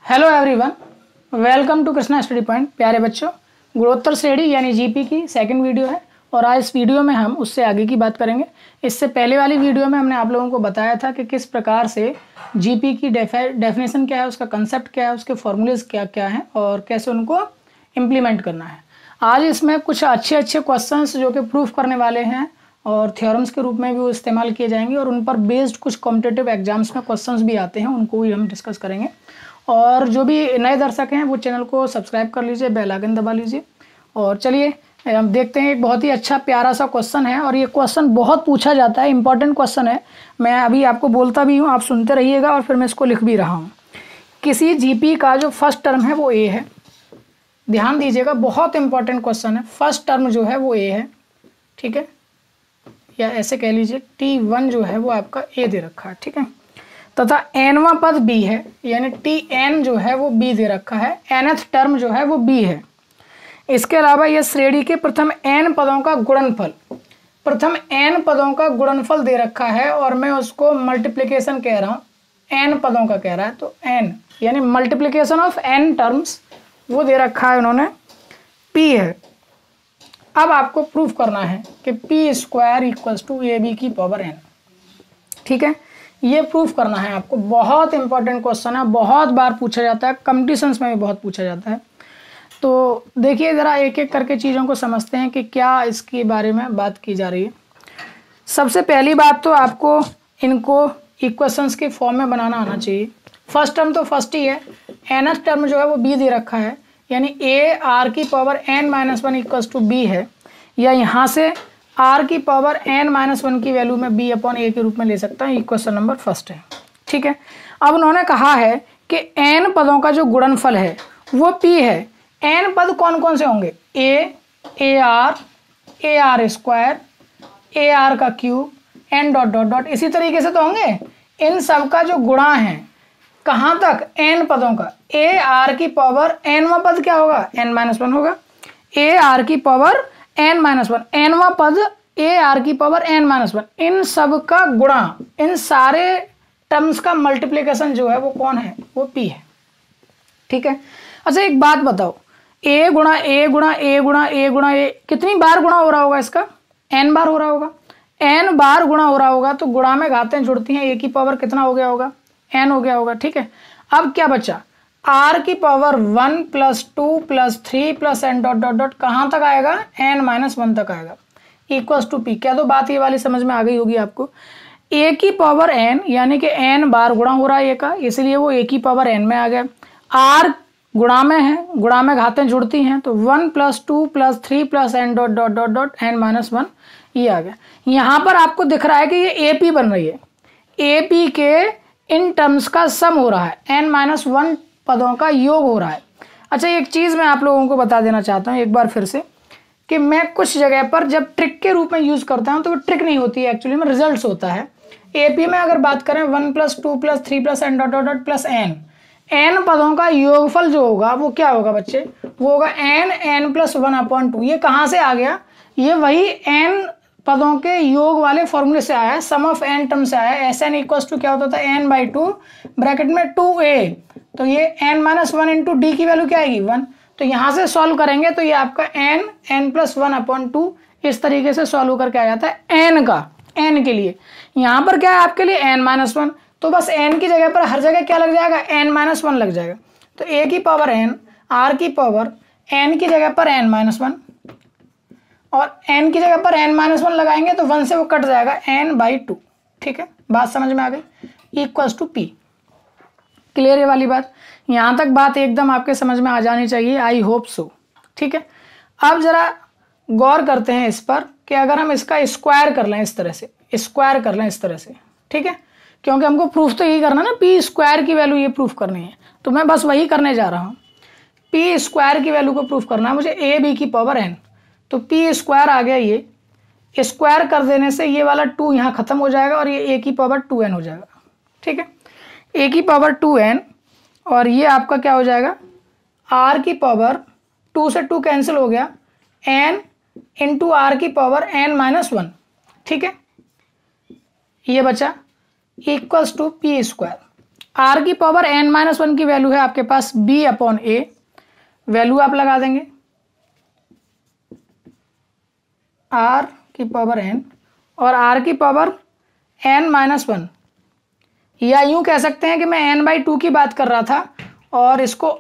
Hello everyone, welcome to Krishna study point. प्यारे बच्चों, गुणोत्तर श्रेणी यानी जीपी की सेकंड वीडियो है और आज इस वीडियो में हम उससे आगे की बात करेंगे। इससे पहले वाली वीडियो में हमने आप लोगों को बताया था कि किस प्रकार से जीपी की डेफिनेशन क्या है, उसका कंसेप्ट क्या है, उसके फॉर्मूलेज क्या क्या हैं और कैसे उनको इम्प्लीमेंट करना है। आज इसमें कुछ अच्छे क्वेश्चंस जो कि प्रूफ करने वाले हैं और थ्योरम्स के रूप में भी वो इस्तेमाल किए जाएंगे और उन पर बेस्ड कुछ कॉम्पिटिटिव एग्जाम्स में क्वेश्चंस भी आते हैं, उनको भी हम डिस्कस करेंगे। और जो भी नए दर्शक हैं वो चैनल को सब्सक्राइब कर लीजिए, बेल आइकन दबा लीजिए। और चलिए हम देखते हैं, एक बहुत ही अच्छा प्यारा सा क्वेश्चन है और ये क्वेश्चन बहुत पूछा जाता है, इंपॉर्टेंट क्वेश्चन है। मैं अभी आपको बोलता भी हूँ, आप सुनते रहिएगा और फिर मैं इसको लिख भी रहा हूँ। किसी जीपी का जो फर्स्ट टर्म है वो ए है, ध्यान दीजिएगा, बहुत इंपॉर्टेंट क्वेश्चन है। फर्स्ट टर्म जो है वो ए है, ठीक है, या ऐसे कह लीजिए T1 जो है वो आपका ए दे रखा है, ठीक है, तथा nवां पद b है, यानी Tn जो है वो b दे रखा है, nth टर्म जो है वो b है। इसके अलावा यह श्रेणी के प्रथम n पदों का गुणनफल, प्रथम n पदों का गुणनफल दे रखा है और मैं उसको मल्टीप्लिकेशन कह रहा हूँ, n पदों का कह रहा है, तो n यानी मल्टीप्लिकेशन ऑफ n टर्म्स वो दे रखा है उन्होंने, p है। अब आपको प्रूफ करना है कि p square equals to ab की पावर n, ठीक है, ये प्रूफ करना है आपको। बहुत इंपॉर्टेंट क्वेश्चन है, बहुत बार पूछा जाता है, कंपटीशंस में भी बहुत पूछा जाता है। तो देखिए ज़रा एक एक करके चीज़ों को समझते हैं कि क्या इसके बारे में बात की जा रही है। सबसे पहली बात तो आपको इनको इक्वेशंस के फॉर्म में बनाना आना चाहिए। फर्स्ट टर्म तो फर्स्ट ही है, nth टर्म जो है वो b दे रखा है, यानी a r की power n-1 equals to b है, या यहाँ से r की पावर n-1 की वैल्यू में b अपॉन a के रूप में ले सकता है। इक्वेशन नंबर फर्स्ट है, ठीक है। अब उन्होंने कहा है कि n पदों का जो गुणनफल है वो p है। n पद कौन कौन से होंगे? a r स्क्वायर, ar का cube, n dot dot dot, इसी तरीके से तो होंगे। इन सब का जो गुणा है कहाँ तक? n पदों का। ar की पावर nवां पद क्या होगा? n-1 होगा। ar की पावर n-1, nवां पद ar की पावर n-1, इन सब का गुणा, इन सारे टर्म्स का मल्टीप्लिकेशन जो है वो कौन है? वो p है, ठीक है। अच्छा एक बात बताओ, a गुणा a गुणा a गुणा a गुणा a कितनी बार गुणा हो रहा होगा? इसका n बार हो रहा होगा। n बार गुणा हो रहा होगा तो गुणा में घातें जुड़ती हैं, a की पावर कितना हो गया होगा? n हो गया होगा, ठीक है। अब क्या बचा? r की power 1 plus 2 plus 3 plus n dot dot dot कहाँ तक आएगा? n-1 तक आएगा, इक्वल्स टू p। क्या तो बात ये वाली समझ में आ गई होगी आपको। a की पावर n यानी कि n बार गुणा हो रहा है a का, इसलिए वो a की पावर n में आ गया। r गुणा में है, गुणा में घातें जुड़ती हैं, तो 1 plus 2 plus 3 plus n dot dot dot dot n-1 ये आ गया। यहाँ पर आपको दिख रहा है कि ये AP बन रही है, AP के इन टर्म्स का सम हो रहा है, n-1 पदों का योग हो रहा है। अच्छा एक चीज़ मैं आप लोगों को बता देना चाहता हूँ एक बार फिर से, कि मैं कुछ जगह पर जब ट्रिक के रूप में यूज़ करता हूँ तो वो ट्रिक नहीं होती है, एक्चुअली में रिजल्ट्स होता है। AP में अगर बात करें 1 plus 2 plus 3 plus n dot dot dot plus n पदों का योगफल जो होगा वो क्या होगा बच्चे? वो होगा n+1/2। ये कहाँ से आ गया? ये वही n पदों के योग वाले फॉर्मूले से आया है, सम ऑफ n टर्म से आया है। Sn इक्वल्स टू क्या होता था? n/2 ब्रैकेट में 2a, तो ये n-1 इंटू डी की वैल्यू क्या आएगी? 1। तो यहाँ से सॉल्व करेंगे तो ये आपका n+1/2 इस तरीके से सॉल्व करके आ जाता है n का, n के लिए। यहाँ पर क्या है आपके लिए? n-1, तो बस n की जगह पर हर जगह क्या लग जाएगा? n-1 लग जाएगा। तो a की पावर n, r की पावर n की जगह पर n-1 और n की जगह पर n-1 लगाएंगे तो 1 से वो कट जाएगा, n/2, ठीक है। बात समझ में आ गई? Equals to p। क्लियर है वाली बात? यहाँ तक बात एकदम आपके समझ में आ जानी चाहिए, आई होप सो, ठीक है। अब जरा गौर करते हैं इस पर कि अगर हम इसका स्क्वायर कर लें, इस तरह से स्क्वायर कर लें, इस तरह से, ठीक है, क्योंकि हमको प्रूफ तो यही करना ना, p स्क्वायर की वैल्यू ये प्रूफ करनी है, तो मैं बस वही करने जा रहा हूँ। p स्क्वायर की वैल्यू को प्रूफ करना है मुझे, ab की पावर n, तो p स्क्वायर आ गया, ये स्क्वायर कर देने से ये वाला 2 यहाँ खत्म हो जाएगा और ये a की पावर 2n हो जाएगा, ठीक है। a की पावर 2n और ये आपका क्या हो जाएगा? r की पावर 2 से 2 कैंसिल हो गया, n इंटू r की पावर n-1, ठीक है, ये बचा equals to p square. R की पावर n-1 की वैल्यू है आपके पास b/a, वैल्यू आप लगा देंगे r की पावर n और r की पावर n-1, या यूं कह सकते हैं कि मैं n/2 की बात कर रहा था। और इसको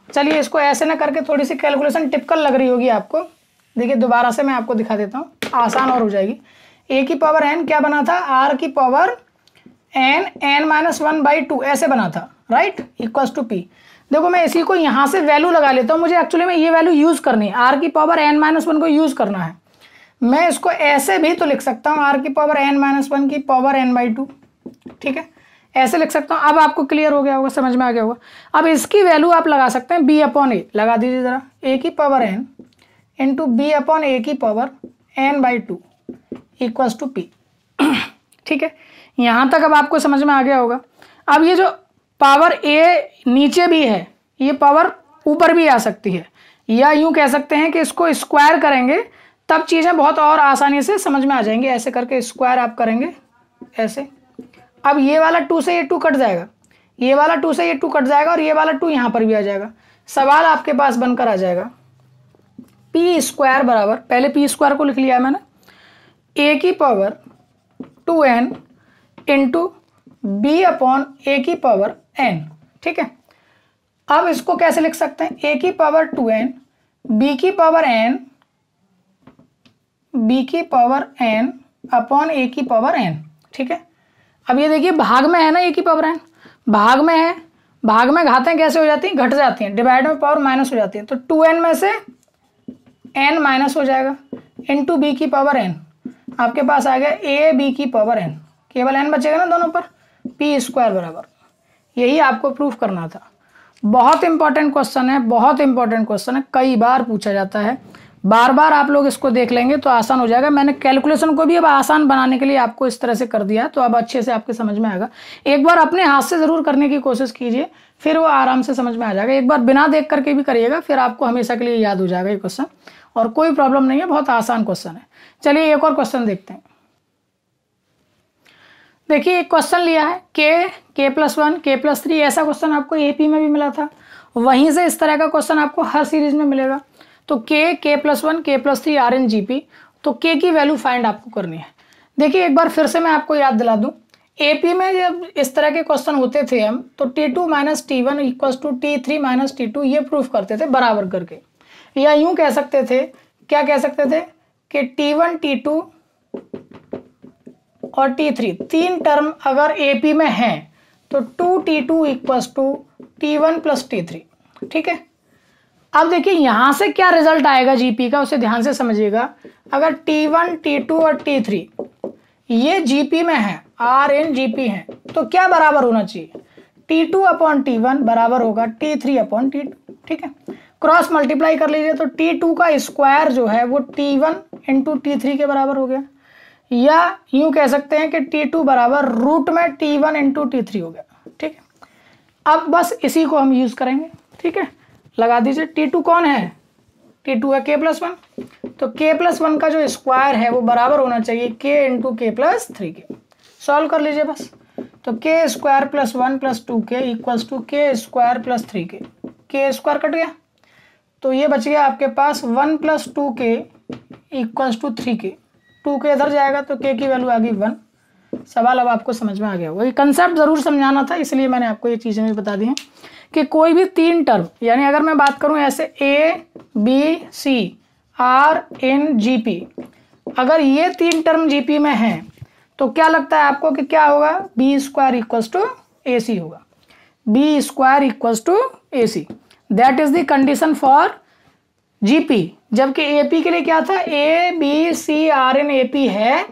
चलिए इसको ऐसे ना करके, थोड़ी सी कैलकुलेशन टिपिकल लग रही होगी आपको, देखिए दोबारा से मैं आपको दिखा देता हूँ, आसान और हो जाएगी। a की पावर n क्या बना था, r की पावर n-1/2 ऐसे बना था, राइट, इक्वल्स टू p। देखो मैं इसी को यहाँ से वैल्यू लगा लेता हूँ, मुझे एक्चुअली में ये वैल्यू यूज़ करनी है, r की पावर n-1 को यूज़ करना है। मैं इसको ऐसे भी तो लिख सकता हूँ, r की पावर n-1 की पावर n/2, ठीक है, ऐसे लिख सकता हूँ। अब आपको क्लियर हो गया होगा, समझ में आ गया होगा। अब इसकी वैल्यू आप लगा सकते हैं b/a, लगा दीजिए ज़रा, a की पावर n इंटू b/a की power n/2 equals to p, ठीक है, यहाँ तक अब आपको समझ में आ गया होगा। अब ये जो पावर a नीचे भी है, ये पावर ऊपर भी आ सकती है, या यूं कह सकते हैं कि इसको स्क्वायर करेंगे तब चीज़ें बहुत और आसानी से समझ में आ जाएंगी। ऐसे करके स्क्वायर आप करेंगे ऐसे। अब ये वाला 2 से ये 2 कट जाएगा, ये वाला 2 से ये 2 कट जाएगा और ये वाला 2 यहाँ पर भी आ जाएगा। सवाल आपके पास बनकर आ जाएगा p² बराबर, पहले p² को लिख लिया है मैंने, a की पावर 2n इंटू b/a की पावर n, ठीक है। अब इसको कैसे लिख सकते हैं, a की पावर 2n b की पावर n अपॉन a की पावर n, ठीक है। अब ये देखिए भाग में है ना, a की पावर n भाग में है, भाग में घातें कैसे हो जाती हैं, घट जाती हैं, डिवाइड में पावर माइनस हो जाती है, तो 2n में से n माइनस हो जाएगा इंटू b की पावर n, आपके पास आ गया a b की पावर n, केवल n बचेगा ना दोनों पर, p² बराबर, यही आपको प्रूफ करना था। बहुत इंपॉर्टेंट क्वेश्चन है, बहुत इंपॉर्टेंट क्वेश्चन है, कई बार पूछा जाता है, बार बार आप लोग इसको देख लेंगे तो आसान हो जाएगा। मैंने कैलकुलेशन को भी अब आसान बनाने के लिए आपको इस तरह से कर दिया, तो अब अच्छे से आपके समझ में आएगा। एक बार अपने हाथ से ज़रूर करने की कोशिश कीजिए, फिर वो आराम से समझ में आ जाएगा। एक बार बिना देख करके भी करिएगा, फिर आपको हमेशा के लिए याद हो जाएगा ये क्वेश्चन, और कोई प्रॉब्लम नहीं है, बहुत आसान क्वेश्चन है। चलिए एक और क्वेश्चन देखते हैं। देखिए एक क्वेश्चन लिया है k+1 k+3, ऐसा क्वेश्चन आपको AP में भी मिला था, वहीं से इस तरह का क्वेश्चन आपको हर सीरीज में मिलेगा। तो k+1 k+3 are in GP, तो k की वैल्यू फाइंड आपको करनी है। देखिए एक बार फिर से मैं आपको याद दिला दूं, AP में जब इस तरह के क्वेश्चन होते थे हम, तो T2 - T1 equals to T3 - T2 ये प्रूफ करते थे बराबर करके, या यूं कह सकते थे, क्या कह सकते थे कि T1 T2 और T3 तीन टर्म अगर AP में हैं तो 2T2 equals to T1 + T3, ठीक है। अब देखिए यहां से क्या रिजल्ट आएगा GP का, उसे ध्यान से समझिएगा। अगर T1 T2 और T3 ये GP में है, R इन GP है, तो क्या बराबर होना चाहिए, T2/T1 बराबर होगा T3/T2, ठीक है। क्रॉस मल्टीप्लाई कर लीजिए तो T2 का स्क्वायर जो है वो T1 इंटू T3 के बराबर हो गया, या यूं कह सकते हैं कि T2 बराबर रूट में T1 इंटू T3 हो गया, ठीक है। अब बस इसी को हम यूज करेंगे, ठीक है। लगा दीजिए, T2 कौन है, T2 है k+1, तो k+1 का जो स्क्वायर है वो बराबर होना चाहिए k इंटू k+3 के। सॉल्व कर लीजिए बस, तो k² + 1 + 2k equals to k² + 3k, k² cut गया, तो ये बच गया आपके पास 1 + 2k equals to 3k, 2k इधर जाएगा तो k की वैल्यू आ गई 1। सवाल अब आपको समझ में आ गया होगा, ये कंसेप्ट जरूर समझाना था, इसलिए मैंने आपको ये चीज़ें भी बता दी हैं कि कोई भी तीन टर्म, यानी अगर मैं बात करूं ऐसे A B C R in GP, अगर ये तीन टर्म GP में हैं तो क्या लगता है आपको कि क्या होगा, B² इक्वल्स टू AC होगा, B² equals to AC, that is the condition for GP। जबकि AP के लिए क्या था, A B C R in AP है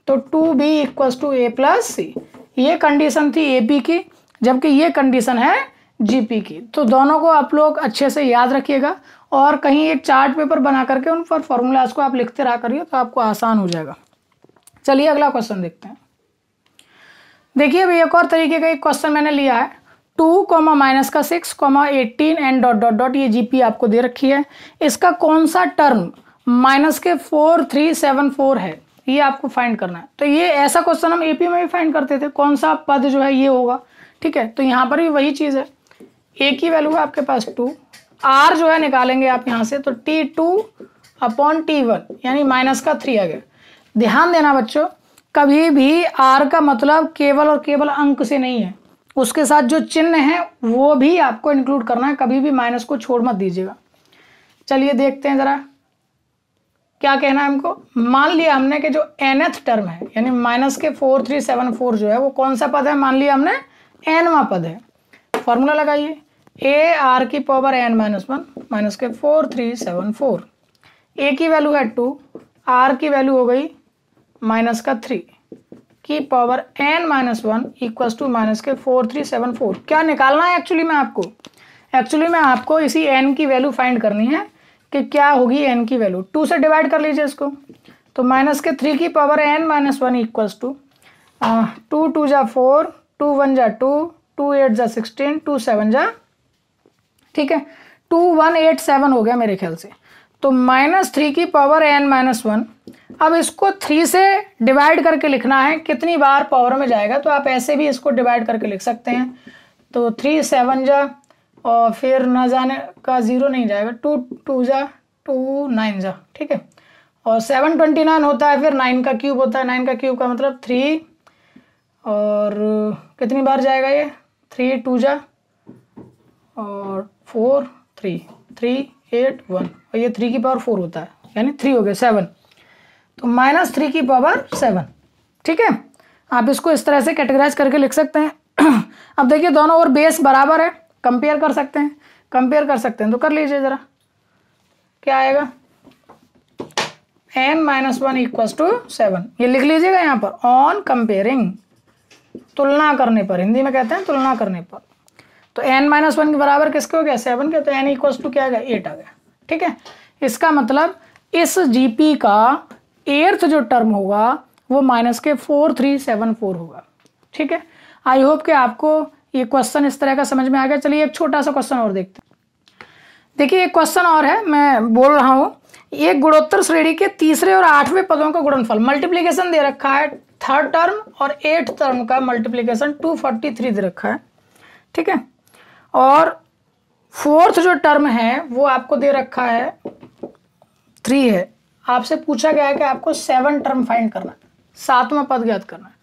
तो 2B equals to A + C, ये कंडीशन थी AP की, जबकि ये कंडीशन है GP की। तो दोनों को आप लोग अच्छे से याद रखिएगा, और कहीं एक चार्ट पेपर बना करके उन पर फॉर्मूलाज को आप लिखते रहा करिए, तो आपको आसान हो जाएगा। चलिए अगला क्वेश्चन देखते हैं। देखिए अभी एक और तरीके का एक क्वेश्चन मैंने लिया है, 2, -6, 18 एंड डॉट डॉट डॉट, ये GP आपको दे रखी है। इसका कौन सा टर्म -4 3 7 4 है, ये आपको फाइंड करना है। तो ये ऐसा क्वेश्चन हम AP में भी फाइंड करते थे, कौन सा पद जो है ये होगा, ठीक है, तो यहाँ पर भी वही चीज़ है, ए की वैल्यू है आपके पास 2, आर जो है निकालेंगे आप यहाँ से तो T2/T1 यानी माइनस का 3 आ गया। ध्यान देना बच्चों, कभी भी आर का मतलब केवल और केवल अंक से नहीं है, उसके साथ जो चिन्ह है वो भी आपको इंक्लूड करना है, कभी भी माइनस को छोड़ मत दीजिएगा। चलिए देखते हैं ज़रा क्या कहना है हमको। मान लिया हमने कि जो nth टर्म है यानी माइनस के 4374 जो है वो कौन सा पद है, मान लिया हमने nवां पद है। फॉर्मूला लगाइए, ए आर की पावर n-1 माइनस के 4374, ए की वैल्यू है 2, आर की वैल्यू हो गई माइनस का 3 की power n-1 equals to minus के 4374। क्या निकालना है एक्चुअली में आपको इसी n की वैल्यू फाइंड करनी है कि क्या होगी n की वैल्यू। 2 से डिवाइड कर लीजिए इसको, तो माइनस के 3 की पावर n-1 इक्वल्स टू 2 2 जा 4, 2 1 जा 2, 2 8 जा 16, 2 7 जा, ठीक है 2187 हो गया मेरे ख्याल से। तो माइनस 3 की पावर n-1, अब इसको 3 से डिवाइड करके लिखना है, कितनी बार पावर में जाएगा, तो आप ऐसे भी इसको डिवाइड करके लिख सकते हैं। तो 3 7 जा और फिर न जाने का 0 नहीं जाएगा, 2 2 जा 2 9 जा, ठीक है, और 7 29 होता है, फिर 9 का क्यूब होता है, 9 का क्यूब का मतलब 3, और कितनी बार जाएगा ये 3 2 जा और 4 3 3 8 1, और ये 3 की पावर 4 होता है यानी 3 हो गया 7, तो माइनस 3 की पावर 7, ठीक है। आप इसको इस तरह से कैटेगराइज करके लिख सकते हैं। अब देखिए दोनों और बेस बराबर है, कंपेयर कर सकते हैं तो कर लीजिए ज़रा, क्या आएगा n-1 इक्वल्स टू 7, ये लिख लीजिएगा यहाँ पर, ऑन कंपेयरिंग, तुलना करने पर, हिंदी में कहते हैं तुलना करने पर। तो n-1 के बराबर किसके हो गया 7 के, तो n इक्वल्स टू क्या आ गया 8 आ गया, ठीक है। इसका मतलब इस जीपी का 8th जो टर्म होगा वो माइनस के 4374 होगा, ठीक है। आई होप कि आपको ये क्वेश्चन इस तरह का समझ में आ गया। चलिए एक छोटा सा क्वेश्चन और देखते हैं। देखिए एक क्वेश्चन और है, मैं बोल रहा हूँ, एक गुणोत्तर श्रेणी के तीसरे और 8वें पदों का गुणनफल, मल्टीप्लिकेशन दे रखा है, 3rd टर्म और 8th टर्म का मल्टीप्लिकेशन 243 दे रखा है, ठीक है, और 4th जो टर्म है वो आपको दे रखा है 3 है। आपसे पूछा गया है कि आपको 7 टर्म फाइंड करना है, 7वां पद ज्ञात करना है।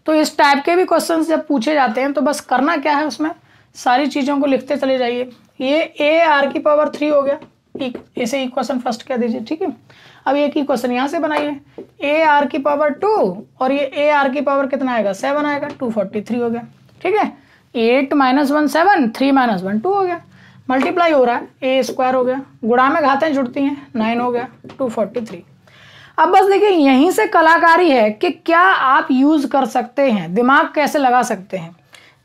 तो इस टाइप के भी क्वेश्चन जब पूछे जाते हैं तो बस करना क्या है, उसमें सारी चीज़ों को लिखते चले जाइए। ये ए आर की पावर 3 हो गया, ऐसे इक्वेशन फर्स्ट कह दीजिए, ठीक है। अब एक इक्वेशन यहाँ से बनाइए, ए आर की पावर 2 और ये ए आर की पावर कितना आएगा 7 आएगा, 243 हो गया, ठीक है। 8 - 1 7, 3 - 1 2 हो गया, मल्टीप्लाई हो रहा है, ए स्क्वायर हो गया, गुणा में घातें जुड़ती हैं, 9 हो गया, 243। अब बस देखिए यहीं से कलाकारी है कि क्या आप यूज कर सकते हैं, दिमाग कैसे लगा सकते हैं।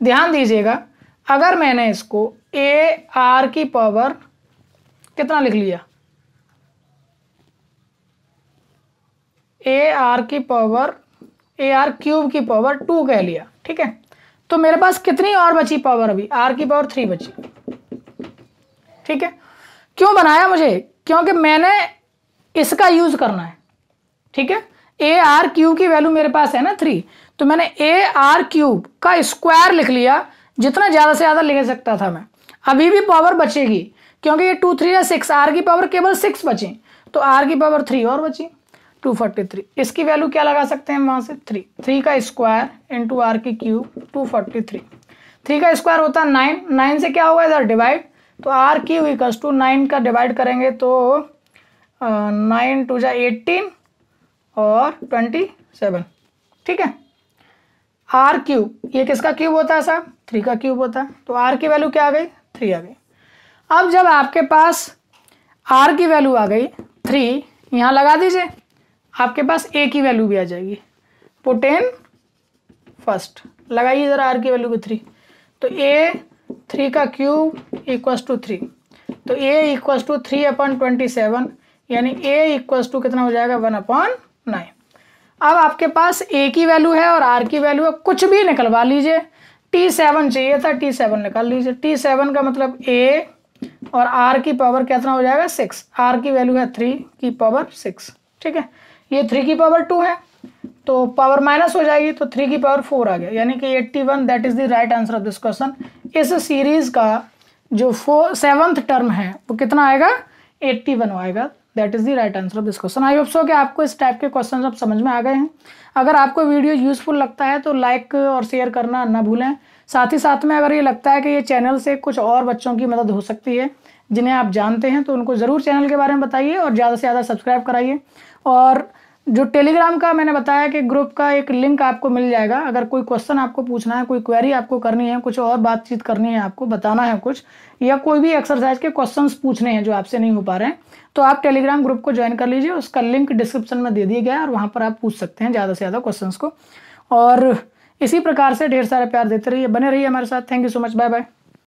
ध्यान दीजिएगा, अगर मैंने इसको ए आर की पावर कितना लिख लिया, ए आर की पावर, ए आर क्यूब की पावर 2 कह लिया, ठीक है, तो मेरे पास कितनी और बची पावर, अभी आर की पावर 3 बची, ठीक है। क्यों बनाया मुझे, क्योंकि मैंने इसका यूज करना है, ठीक है। ए आर क्यूब की वैल्यू मेरे पास है ना 3, तो मैंने ए आर क्यूब का स्क्वायर लिख लिया, जितना ज्यादा से ज्यादा लिख सकता था मैं। अभी भी पावर बचेगी क्योंकि ये 2 3 6, आर की पावर केवल 6 बची, तो आर की पावर 3 और बची 243। इसकी वैल्यू क्या लगा सकते हैं वहां से 3 का स्क्वायर इंटू आर की क्यूब 243, 3 का स्क्वायर होता है 9, 9 से क्या होगा इधर डिवाइड, तो आर क्यूब इक्वल्स टू 9 का डिवाइड करेंगे तो 9 2 जा 18 और 27, ठीक है। आर क्यूब ये किसका क्यूब होता है साहब, 3 का क्यूब होता है, तो आर की वैल्यू क्या आ गई 3 आ गई। अब जब आपके पास आर की वैल्यू आ गई 3, यहाँ लगा दीजिए, आपके पास ए की वैल्यू भी आ जाएगी, पुट इन फर्स्ट, लगाइए जरा आर की वैल्यू को 3, तो ए 3 का क्यूब इक्वल्स टू 3, तो ए इक्वल्स टू 3/27, यानी ए इक्वल्स टू कितना हो जाएगा 1/9। अब आपके पास ए की वैल्यू है और आर की वैल्यू है, कुछ भी निकलवा लीजिए, T7 चाहिए था, T7 निकाल लीजिए, T7 का मतलब ए और आर की पावर कितना हो जाएगा 6, आर की वैल्यू है 3 की पावर 6, ठीक है। ये 3 की पावर 2 है, तो पावर माइनस हो जाएगी, तो 3 की पावर 4 आ गया, यानी कि 81, that is the right answer of this question. इस सीरीज का जो 7th टर्म है वो कितना आएगा, 81 आएगा, that is the right answer of this question. I hope so कि आपको इस टाइप के क्वेश्चन अब समझ में आ गए हैं। अगर आपको वीडियो यूजफुल लगता है तो लाइक और शेयर करना ना भूलें। साथ ही साथ में अगर ये लगता है कि ये चैनल से कुछ और बच्चों की मदद हो सकती है जिन्हें आप जानते हैं, तो उनको ज़रूर चैनल के बारे में बताइए और ज़्यादा से ज़्यादा सब्सक्राइब कराइए। और जो टेलीग्राम का मैंने बताया कि ग्रुप का एक लिंक आपको मिल जाएगा, अगर कोई क्वेश्चन आपको पूछना है, कोई क्वेरी आपको करनी है, कुछ और बातचीत करनी है, आपको बताना है कुछ, या कोई भी एक्सरसाइज के क्वेश्चंस पूछने हैं जो आपसे नहीं हो पा रहे हैं, तो आप टेलीग्राम ग्रुप को ज्वाइन कर लीजिए। उसका लिंक डिस्क्रिप्शन में दे दिया गया है और वहाँ पर आप पूछ सकते हैं ज़्यादा से ज़्यादा क्वेश्चंस को। और इसी प्रकार से ढेर सारे प्यार देते रहिए, बने रहिए हमारे साथ। Thank you so much, bye bye.